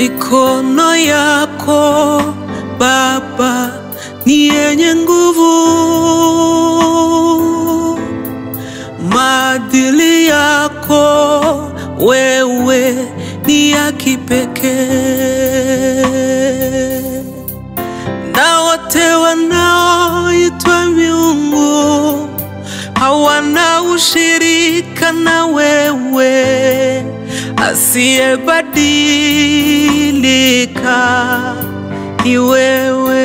Mikono yako Baba ni yenye nguvu, maadili yako wewe ni ya kipekee, na wote wanaoitwa miungu hawana ushirika na wewe, asiyebadilika ni wewe.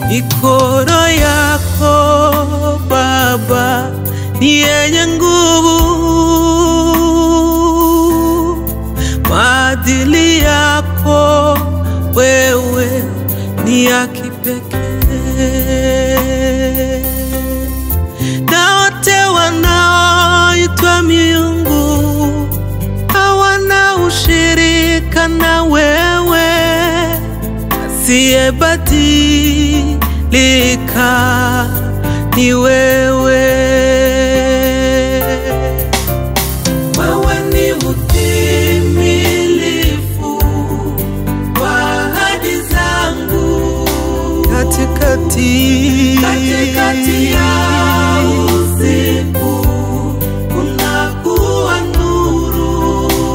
Mikono yako Baba ni yenye nguvu, maadili yako wewe ni ya kipekee, na wote wanaoitwa miungu hawana ushirika na wewe, asiyebadilika ni wewe. Wewe ni mtimilifu wa ahadi zangu, katikati ya usiku unakuwa nuru.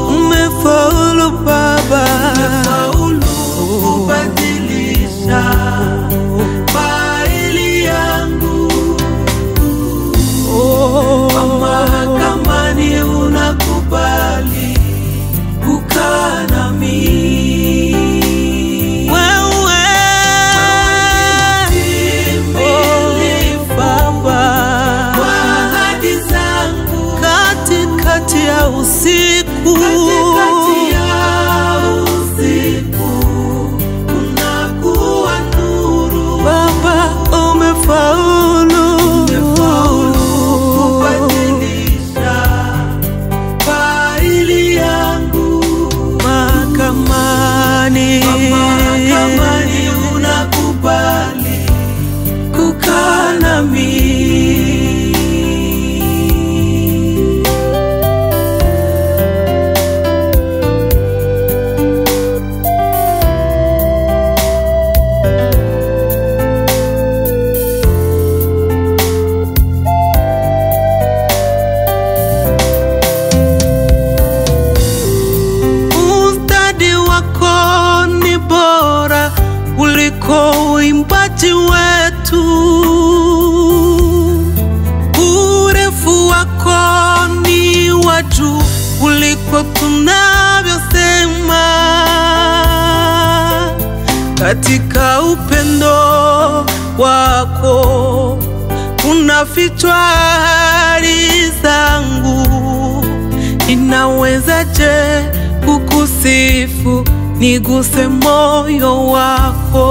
Umefaulu Baba, umefaulu kubadilisha faili yangu. Mahakamani unakubali kukaa nami. Katikati ya usiku unakuwa nuru. Baba umefaulu kubadilisha faili yangu. Mahakamani unakubali kukaa nami. Kuliko uimbaji wetu, urefu wako ni wa juu kuliko tunavyosema. Katika upendo wako unafichwa ahadi zangu. Ninawezaje kukusifu? Niguse moyo wako.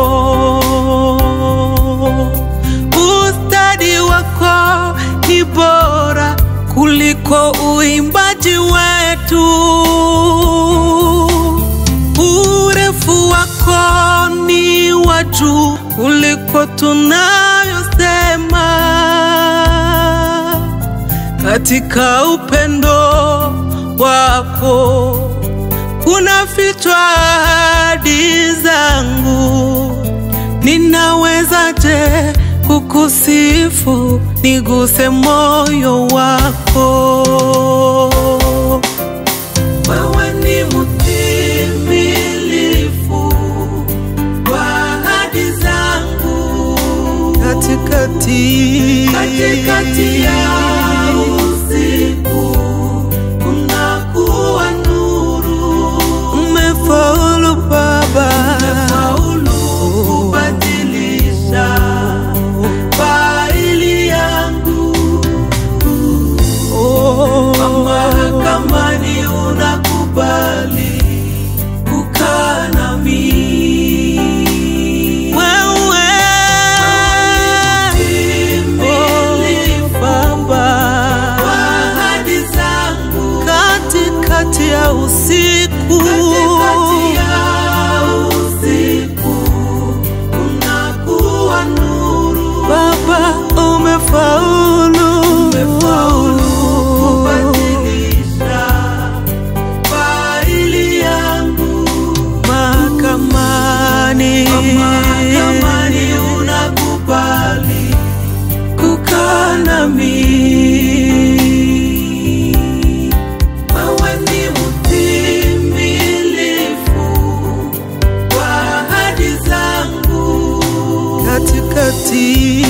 Ustadi wako ni bora kuliko uimbaji wetu. Urefu wako ni wa juu kuliko tunayosema. Katika upendo wako unafichwa ahadi zangu. Ninawezaje kukusifu? Niguse moyo wako. Wewe ni mtimilifu wa ahadi zangu, katikati ya usiku unakuwa nuru. Umefaulu Baba, umefaulu kubadilisha faili yangu. Mahakamani unakubali kukaa nami. Wewe mtimilifu Baba, nami. Wewe ni mtimilifu wa ahadi zangu, katikati